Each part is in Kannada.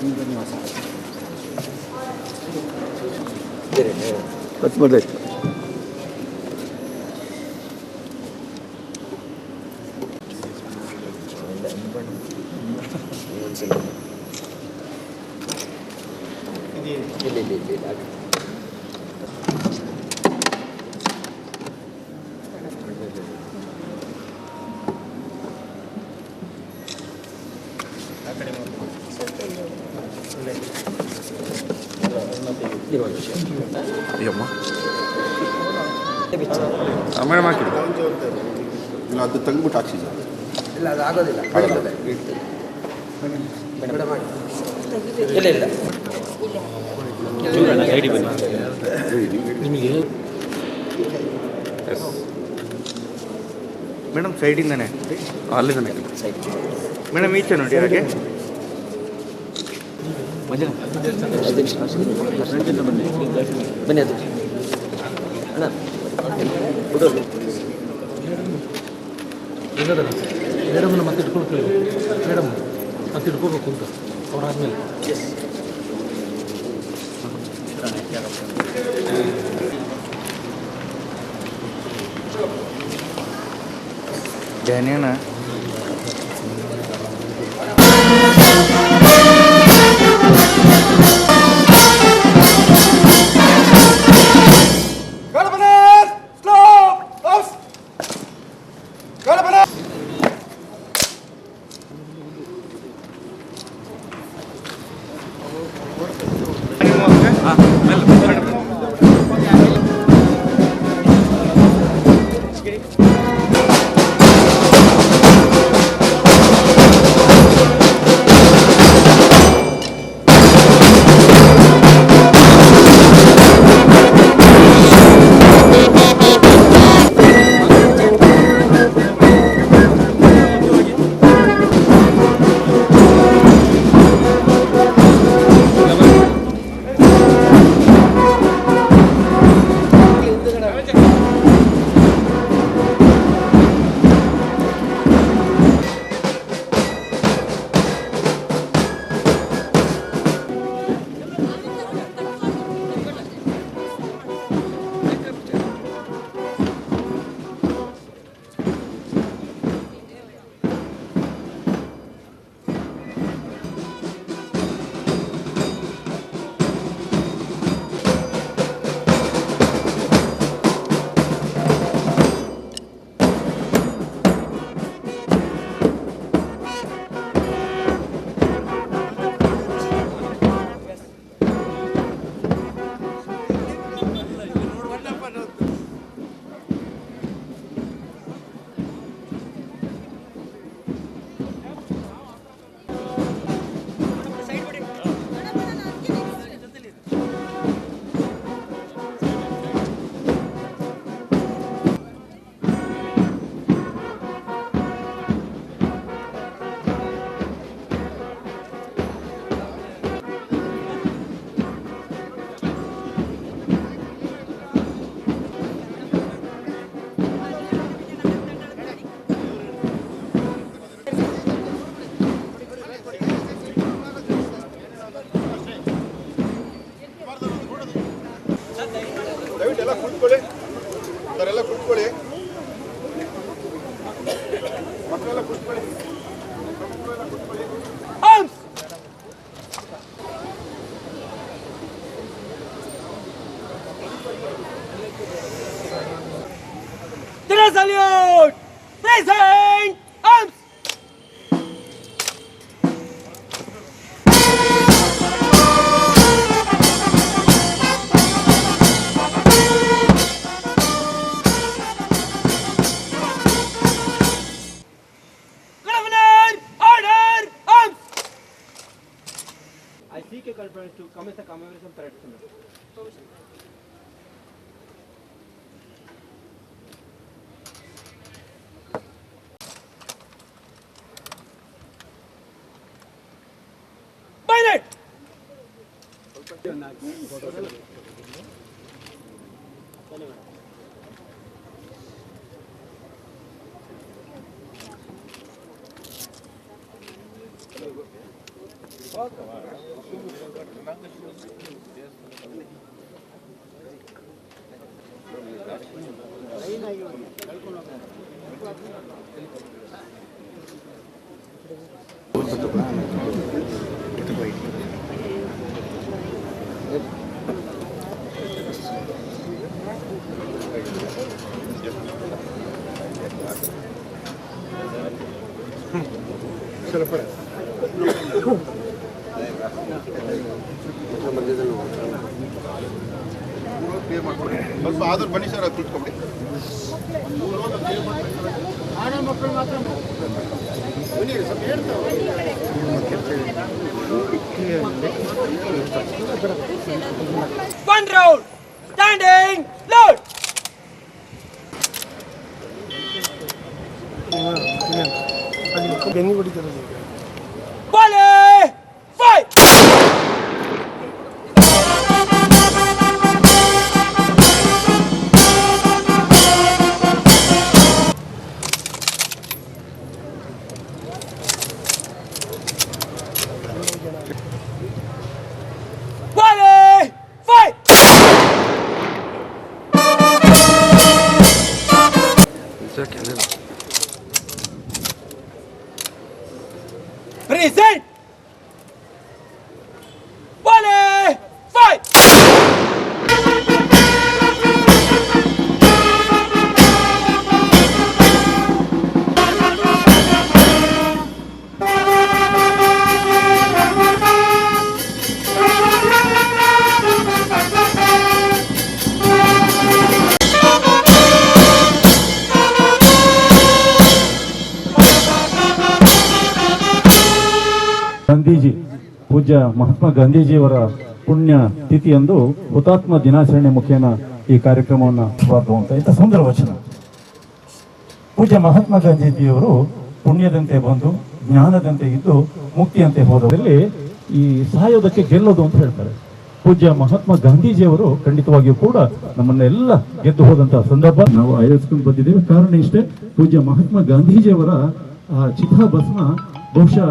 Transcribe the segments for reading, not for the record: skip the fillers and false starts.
ನಿವಾಸ ಕಟ್ ಮಾಡಾಯ್ತು. ಅಯ್ಯಮ್ಮ ಮೇಡಮ್ ಹಾಕಿ ಇಲ್ಲ, ಅದು ತೆಗೆದ್ಬಿಟ್ಟು ಹಾಕ್ಸಿ ಸರ್. ಇಲ್ಲ, ಅದು ಆಗೋದಿಲ್ಲ. ಇಲ್ಲ ಇಲ್ಲ ನಿಮಗೆ ಮೇಡಮ್ ಸೈಡಿಂದನೇ ಅಲ್ಲಿಂದನೇ ಮೇಡಮ್ ಈಚೆ ನೋಡಿ ಹಾಗೆ ಬನ್ನಿ ಅದು ಅಣ್ಣ ಬಿಡೋದು ಮೇಡಮನ್ನು ಮತ್ತೆ ಇಟ್ಕೊಳ್ತೀವಿ. ಮೇಡಮ್ ಮತ್ತೆ ಇಟ್ಕೋಬೇಕು ಅಂತ ಅವರಾದ್ಮೇಲೆ ಜನೇನ ದಯವಿಟ್ಟು ಕುತ್ಕೊಳ್ಳಿ ಸರ್, ಎಲ್ಲ ಕುತ್ಕೊಳ್ಳಿ, ಮಕ್ಕಳೆಲ್ಲ ಕುತ್ಕೊಳ್ಳಿ. Salute! Present! Arms! I seek a conference to commence a commemoration parade. Pilot! Okay. ಸ್ವಲ್ಪ ಆದ್ರೂ ಬನ್ನಿ ಸರ್, ಅದು ಕುತ್ಕೊಂಡ್ಬಿಡಿ. One round, standing, load. Volley, fight. Volley, fight. Present. Volley, fight. Gandhiji ಪೂಜ್ಯ ಮಹಾತ್ಮ ಗಾಂಧೀಜಿಯವರ ಪುಣ್ಯ ತಿಥಿಯಂದು ಹುತಾತ್ಮ ದಿನಾಚರಣೆ ಮುಖೇನ ಈ ಕಾರ್ಯಕ್ರಮವನ್ನು ಮಾಡುವಂತ ಇಂಥ ಸುಂದರ ವಚನ. ಪೂಜ್ಯ ಮಹಾತ್ಮ ಗಾಂಧೀಜಿಯವರು ಪುಣ್ಯದಂತೆ ಬಂದು ಜ್ಞಾನದಂತೆ ಇದ್ದು ಮುಕ್ತಿಯಂತೆ ಹೋದರಲ್ಲಿ ಈ ಸಾಯೋದಕ್ಕೆ ಗೆಲ್ಲೋದು ಅಂತ ಹೇಳ್ತಾರೆ. ಪೂಜ್ಯ ಮಹಾತ್ಮ ಗಾಂಧೀಜಿಯವರು ಖಂಡಿತವಾಗಿಯೂ ಕೂಡ ನಮ್ಮನ್ನೆಲ್ಲ ಗೆದ್ದು ಹೋದಂತಹ ಸಂದರ್ಭ ನಾವು ಆಯೋಜಿಸಿಕೊಂಡು ಬಂದಿದ್ದೇವೆ. ಕಾರಣ ಇಷ್ಟೇ, ಪೂಜ್ಯ ಮಹಾತ್ಮ ಗಾಂಧೀಜಿಯವರ ಚಿತಾಭಸ್ಮ ಬಹುಶಃ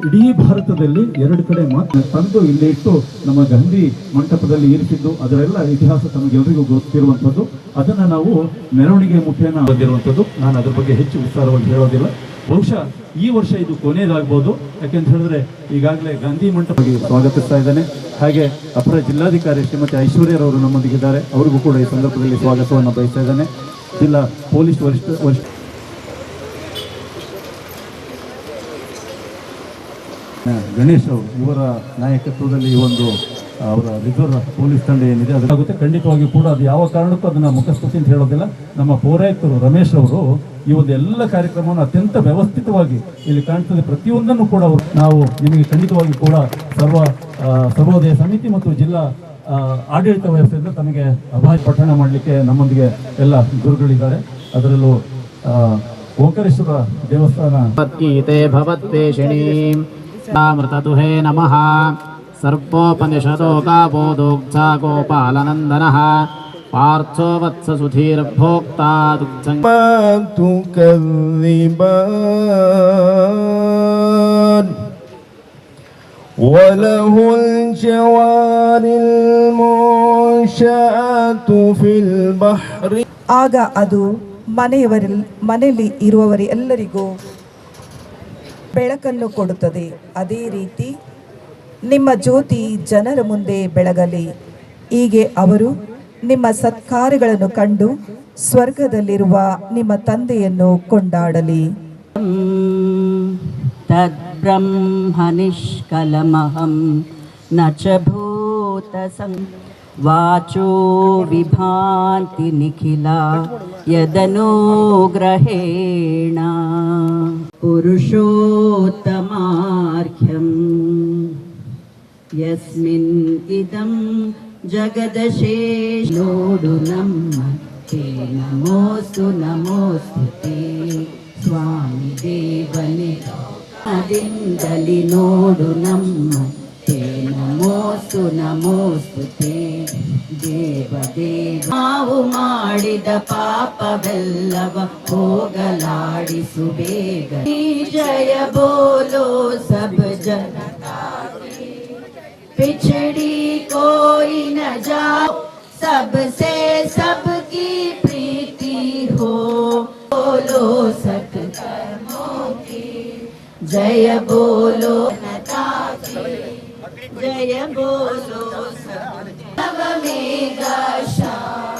ಇಡೀ ಭಾರತದಲ್ಲಿ 2 ಕಡೆ ಮಾತ್ರ ತಂದು ಇಲ್ಲಿ ಇಟ್ಟು ನಮ್ಮ ಗಾಂಧಿ ಮಂಟಪದಲ್ಲಿ ಇರಿಸಿದ್ದು, ಅದರೆಲ್ಲ ಇತಿಹಾಸ ತಮಗೆಲ್ಲರಿಗೂ ಗೊತ್ತಿರುವಂಥದ್ದು. ಅದನ್ನು ನಾವು ಮೆರವಣಿಗೆ ಮುಖೇನ ಬಂದಿರುವಂಥದ್ದು. ನಾನು ಅದ್ರ ಬಗ್ಗೆ ಹೆಚ್ಚು ವಿಸ್ತಾರವಾಗಿ ಹೇಳೋದಿಲ್ಲ. ಬಹುಶಃ ಈ ವರ್ಷ ಇದು ಕೊನೆಯದಾಗಬಹುದು. ಯಾಕೆಂತ ಹೇಳಿದ್ರೆ ಈಗಾಗಲೇ ಗಾಂಧಿ ಮಂಟಪಕ್ಕೆ ಸ್ವಾಗತಿಸ್ತಾ ಇದ್ದಾನೆ. ಹಾಗೆ ಅಪರ ಜಿಲ್ಲಾಧಿಕಾರಿ ಶ್ರೀಮತಿ ಐಶ್ವರ್ಯರವರು ನಮ್ಮೊಂದಿಗಿದ್ದಾರೆ. ಅವರಿಗೂ ಕೂಡ ಈ ಸಂದರ್ಭದಲ್ಲಿ ಸ್ವಾಗತವನ್ನು ಬಯಸ್ತಾ ಇದ್ದಾನೆ. ಜಿಲ್ಲಾ ಪೊಲೀಸ್ ವರಿಷ್ಠ ಗಣೇಶ್ ಅವರು, ಇವರ ನಾಯಕತ್ವದಲ್ಲಿ ಈ ಒಂದು ಅವರ ರಿಸರ್ವ್ ಪೊಲೀಸ್ ತಂಡ ಏನಿದೆ ಅದಾಗುತ್ತೆ. ಖಂಡಿತವಾಗಿಯೂ ಕೂಡ ಅದು ಯಾವ ಕಾರಣಕ್ಕೂ ಅದನ್ನು ಮುಖಸ್ತುತಿ ಅಂತ ಹೇಳೋದಿಲ್ಲ. ನಮ್ಮ ಪೌರಾಯುಕ್ತರು ರಮೇಶ್ ಅವರು ಈ ಒಂದು ಎಲ್ಲ ಕಾರ್ಯಕ್ರಮವನ್ನು ಅತ್ಯಂತ ವ್ಯವಸ್ಥಿತವಾಗಿ ಇಲ್ಲಿ ಕಾಣ್ತದೆ. ಪ್ರತಿಯೊಂದನ್ನು ಕೂಡ ನಾವು ನಿಮಗೆ ಖಂಡಿತವಾಗಿ ಕೂಡ ಸರ್ವೋದಯ ಸಮಿತಿ ಮತ್ತು ಜಿಲ್ಲಾ ಆಡಳಿತ ವ್ಯವಸ್ಥೆಯಿಂದ ತಮಗೆ ಅಭಾಯ ಪಠಣ ಮಾಡಲಿಕ್ಕೆ ನಮ್ಮೊಂದಿಗೆ ಎಲ್ಲ ಗುರುಗಳಿದ್ದಾರೆ. ಅದರಲ್ಲೂ ಓಂಕಾರೇಶ್ವರ ದೇವಸ್ಥಾನ ಗೀತೆ ಭವದ್ವೇಷಿಣೀ ಮೃತದುಹೇ ನಮಃ ಸರ್ವೋಪನಿಷದೋ ಗಾವೋ ದೋಗ್ಧಾ ಗೋಪಾಲನಂದನಃ ಪಾರ್ಥೋ ವತ್ಸ ಸುಧೀರ್ಭೋಕ್ತಾ ದುಗ್ಧಂ ತುಕದ್ದಿಬಾನ್ وله الجوار المنشآت في البحر. ಆಗ ಅದು ಮನೆಯಲ್ಲಿ ಇರುವವರೆಲ್ಲರಿಗೂ ಬೆಳಕನ್ನು ಕೊಡುತ್ತದೆ. ಅದೇ ರೀತಿ ನಿಮ್ಮ ಜ್ಯೋತಿ ಜನರ ಮುಂದೆ ಬೆಳಗಲಿ. ಹೀಗೆ ಅವರು ನಿಮ್ಮ ಸತ್ಕಾರ್ಯಗಳನ್ನು ಕಂಡು ಸ್ವರ್ಗದಲ್ಲಿರುವ ನಿಮ್ಮ ತಂದೆಯನ್ನು ಕೊಂಡಾಡಲಿ. ತದ್ಬ್ರಹ್ಮ ನಿಷ್ಕಲಮಹಂ ನ ಚ ಭೂತಸಂ ವಾಚೋ ವಿಭಾಂತಿ ನಿಖಿಲ ಯದನುಗ್ರಹೇಣ ಪುರುಷೋತ್ತಮಾರ್ಘ್ಯಂ ಯಸ್ಮಿನ್ ಇದಂ ಜಗದಶೇಷ ನೋಡು ನಮ್ಮ ತೇ ನಮೋಸ್ತು ನಮೋಸ್ತುತೆ ಸ್ವಾಮಿ ದೇವನೇ ಅದಿಂದಲಿ ನೋಡು ನಮ್ಮ ತೇ ನಮೋಸ್ತು ನಮೋಸ್ತುತೆ ದೇವದೇವ. ನಾವು ಮಾಡಿದ ಪಾಪವೆಲ್ಲವ ಹೋಗಲಾಡಿಸು ಬೇಗ. ಜಯ ಬೋಲೋ ಸಬ್ ಜನ पिछड़ी कोई न जाओ सबसे सबकी प्रीति हो, बोलो सत्कर्मों की जय, बोलो जनता की जय, बोलो नवमेघा श्याम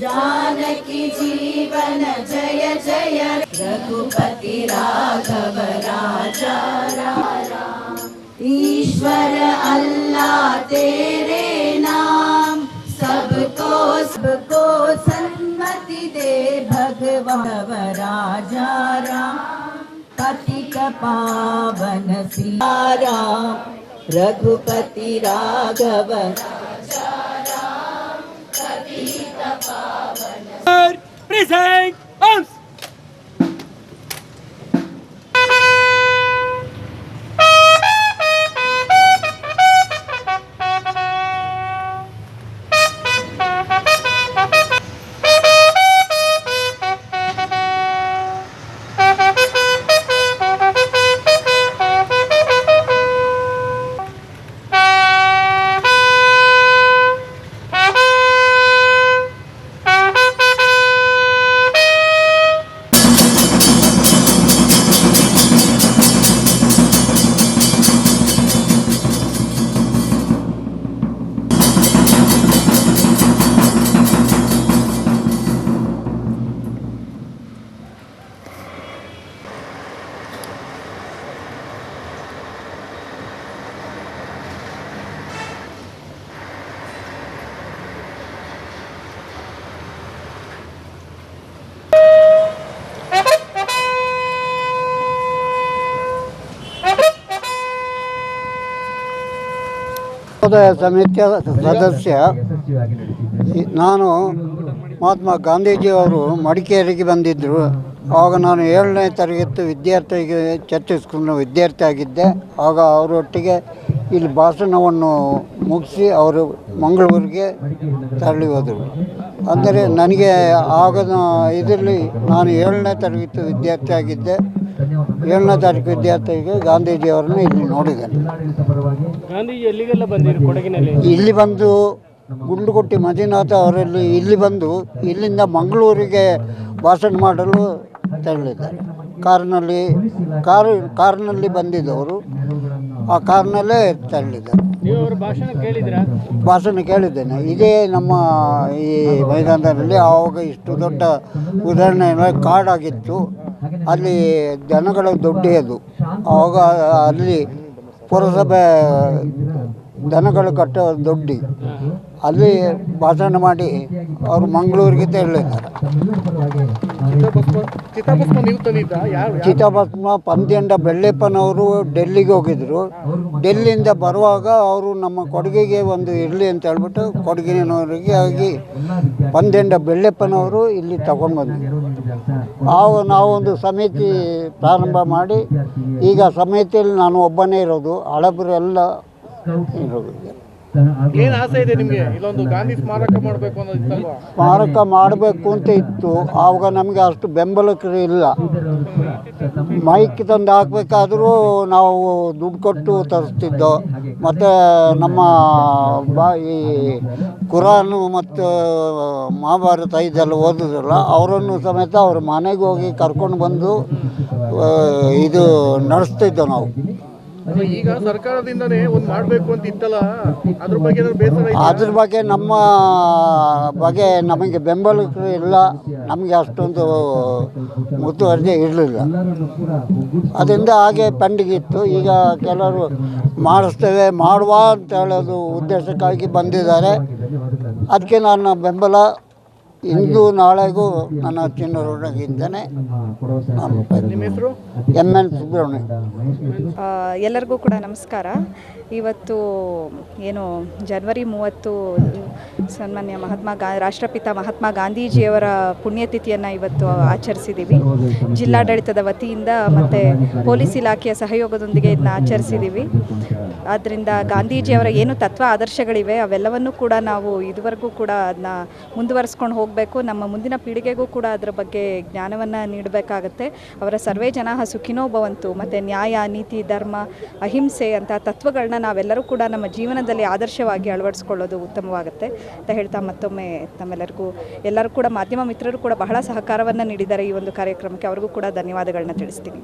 जानकी जीवन जय जय, रघुपति राघव राजा राम, ईश्वर अल्लाह तेरे नाम, सबको सन्मति दे भगवान राजा राम, पतित पावन सीताराम, रघुपति राघव राजा राम, पतित पावन Present arms. ಸಮಿತಿಯ ಸದಸ್ಯ. ನಾನು ಮಹಾತ್ಮ ಗಾಂಧೀಜಿಯವರು ಮಡಿಕೇರಿಗೆ ಬಂದಿದ್ದರು. ಆವಾಗ ನಾನು 7ನೇ ತರಗತಿ ವಿದ್ಯಾರ್ಥಿಗೆ ಛತ್ತೀಸ್ಗಢ ವಿದ್ಯಾರ್ಥಿ ಆಗಿದ್ದೆ. ಆಗ ಅವರೊಟ್ಟಿಗೆ ಇಲ್ಲಿ ಭಾಷಣವನ್ನು ಮುಗಿಸಿ ಅವರು ಮಂಗಳೂರಿಗೆ ತೆರಳಿ ಹೋದರು. ಅಂದರೆ ನನಗೆ ಆಗದ ಇದರಲ್ಲಿ ನಾನು 7ನೇ ತರಗತಿ ವಿದ್ಯಾರ್ಥಿ ಆಗಿದ್ದೆ. 7ನೇ ತರಗತಿ ವಿದ್ಯಾರ್ಥಿಗೆ ಗಾಂಧೀಜಿಯವರನ್ನು ಇಲ್ಲಿ ನೋಡಿದ್ದೇನೆ. ಗಾಂಧೀಜಿ ಎಲ್ಲಿಗೆಲ್ಲ ಬಂದಿರು ಕೊಡಗಿನಲ್ಲಿ? ಇಲ್ಲಿ ಬಂದು ಗುಂಡುಕೊಟ್ಟಿ ಮಂಜುನಾಥ ಅವರಲ್ಲಿ ಇಲ್ಲಿ ಬಂದು ಇಲ್ಲಿಂದ ಮಂಗಳೂರಿಗೆ ಭಾಷಣ ಮಾಡಲು ತೆರಳಿದ್ದಾರೆ. ಕಾರಿನಲ್ಲಿ ಬಂದಿದ್ದವರು. ಆ ಕಾರಿನಲ್ಲೇ ತೆರಳಿದ್ದಾರೆ. ಭಾಷಣ ಕೇಳಿದ್ದೇನೆ. ಇದೇ ನಮ್ಮ ಈ ಮೈದಾನದಲ್ಲಿ ಆವಾಗ ಇಷ್ಟು ದೊಡ್ಡ ಉದಾಹರಣೆ ಕಾಡಾಗಿತ್ತು. ಅಲ್ಲಿ ಜನಗಳ ದೊಡ್ಡಿಯದು. ಆವಾಗ ಅಲ್ಲಿ ಪುರಸಭೆ ದನಗಳು ಕಟ್ಟೋ ದೊಡ್ಡಿ ಅಲ್ಲಿ ಭಾಷಣ ಮಾಡಿ ಅವರು ಮಂಗಳೂರಿಗೆ ತೆರಳಿದ್ದಾರೆ. ಚಿತಾಭಸ್ಮ ಪಂದ್ಯಂಡ ಬೆಳ್ಳೆಪ್ಪನವರು ಡೆಲ್ಲಿಗೆ ಹೋಗಿದ್ರು. ಡೆಲ್ಲಿಯಿಂದ ಬರುವಾಗ ಅವರು ನಮ್ಮ ಕೊಡಗಿಗೆ ಒಂದು ಇರಲಿ ಅಂತ ಹೇಳ್ಬಿಟ್ಟು ಕೊಡಗಿನವರಿಗೆ ಆಗಿ ಪಂದ್ಯಂಡ ಬೆಳ್ಳೆಪ್ಪನವರು ಇಲ್ಲಿ ತಗೊಂಡು ಬಂದಿದ್ರು. ನಾವೊಂದು ಸಮಿತಿ ಪ್ರಾರಂಭ ಮಾಡಿ ಈಗ ಸಮಿತಿಯಲ್ಲಿ ನಾನು ಒಬ್ಬನೇ ಇರೋದು. ಹಳಬರೆಲ್ಲ ಇರೋದು. ಏನು ಆಸೆ ಇದೆ ನಿಮಗೆ? ಇಲ್ಲೊಂದು ಗಾಂಧಿ ಸ್ಮಾರಕ ಮಾಡಬೇಕು ಅನ್ನೋದಿತ್ತಲ್ವಾ? ಸ್ಮಾರಕ ಮಾಡಬೇಕು ಅಂತ ಇತ್ತು. ಆವಾಗ ನಮಗೆ ಅಷ್ಟು ಬೆಂಬಲಕರು ಇಲ್ಲ. ಮೈಕ್ ತಂದು ಹಾಕಬೇಕಾದ್ರೂ ನಾವು ದುಡ್ಡು ಕೊಟ್ಟು ತರಿಸ್ತಿದ್ದೋ. ಮತ್ತು ನಮ್ಮ ಈ ಕುರಾನು ಮತ್ತು ಮಹಾಭಾರತ ಇದೆಲ್ಲ ಓದಿದ್ರಲ್ಲ, ಅವರನ್ನು ಸಮೇತ ಅವ್ರ ಮನೆಗೆ ಹೋಗಿ ಕರ್ಕೊಂಡು ಬಂದು ಇದು ನಡೆಸ್ತಿದ್ದೋ ನಾವು. ಈಗ ಸರ್ಕಾರದಿಂದನೇ ಒಂದು ಮಾಡಬೇಕು ಅಂತ ಇತ್ತಲ್ಲ, ಅದ್ರ ಬಗ್ಗೆ ನಮ್ಮ ಬಗ್ಗೆ ನಮಗೆ ಬೆಂಬಲಕರು ಇಲ್ಲ. ನಮಗೆ ಅಷ್ಟೊಂದು ಮುತುವರ್ಜಿ ಇರಲಿಲ್ಲ. ಅದರಿಂದ ಹಾಗೆ ಪೆಂಡಿಗಿತ್ತು. ಈಗ ಕೆಲವರು ಮಾಡಿಸ್ತೇವೆ ಮಾಡುವ ಅಂತ ಹೇಳೋದು ಉದ್ದೇಶಕ್ಕಾಗಿ ಬಂದಿದ್ದಾರೆ. ಅದಕ್ಕೆ ನನ್ನ ಬೆಂಬಲ ಇಂದು ನಾಳೆಗೂ ನನ್ನ ಚಿನ್ನರೊಳಗಿಂದನೇ. MN ಸುಬ್ರಹ್ಮಣ್ಯ. ಎಲ್ಲರಿಗೂ ಕೂಡ ನಮಸ್ಕಾರ. ಇವತ್ತು ಏನು ಜನವರಿ 30 ಸನ್ಮಾನ್ಯ ರಾಷ್ಟ್ರಪಿತ ಮಹಾತ್ಮ ಗಾಂಧೀಜಿಯವರ ಪುಣ್ಯತಿಥಿಯನ್ನು ಇವತ್ತು ಆಚರಿಸಿದ್ದೀವಿ. ಜಿಲ್ಲಾಡಳಿತದ ವತಿಯಿಂದ ಮತ್ತು ಪೊಲೀಸ್ ಇಲಾಖೆಯ ಸಹಯೋಗದೊಂದಿಗೆ ಇದನ್ನ ಆಚರಿಸಿದ್ದೀವಿ. ಆದ್ದರಿಂದ ಗಾಂಧೀಜಿಯವರ ಏನು ತತ್ವ ಆದರ್ಶಗಳಿವೆ ಅವೆಲ್ಲವನ್ನೂ ಕೂಡ ನಾವು ಇದುವರೆಗೂ ಕೂಡ ಅದನ್ನ ಮುಂದುವರಿಸ್ಕೊಂಡು ಹೋಗಬೇಕು. ನಮ್ಮ ಮುಂದಿನ ಪೀಳಿಗೆಗೂ ಕೂಡ ಅದರ ಬಗ್ಗೆ ಜ್ಞಾನವನ್ನು ನೀಡಬೇಕಾಗತ್ತೆ. ಅವರ ಸರ್ವೇ ಜನಾಃ ಸುಖಿನೋ ಭವಂತು ಮತ್ತು ನ್ಯಾಯ, ನೀತಿ, ಧರ್ಮ, ಅಹಿಂಸೆ ಅಂತ ತತ್ವಗಳನ್ನ ನಾವೆಲ್ಲರೂ ಕೂಡ ನಮ್ಮ ಜೀವನದಲ್ಲಿ ಆದರ್ಶವಾಗಿ ಅಳವಡಿಸ್ಕೊಳ್ಳೋದು ಉತ್ತಮವಾಗುತ್ತೆ ಅಂತ ಹೇಳ್ತಾ ಮತ್ತೊಮ್ಮೆ ತಮ್ಮೆಲ್ಲರಿಗೂ ಎಲ್ಲರೂ ಕೂಡ ಮಾಧ್ಯಮ ಮಿತ್ರರು ಕೂಡ ಬಹಳ ಸಹಕಾರವನ್ನು ನೀಡಿದ್ದಾರೆ ಈ ಒಂದು ಕಾರ್ಯಕ್ರಮಕ್ಕೆ. ಅವ್ರಿಗೂ ಕೂಡ ಧನ್ಯವಾದಗಳನ್ನ ತಿಳಿಸ್ತೀನಿ.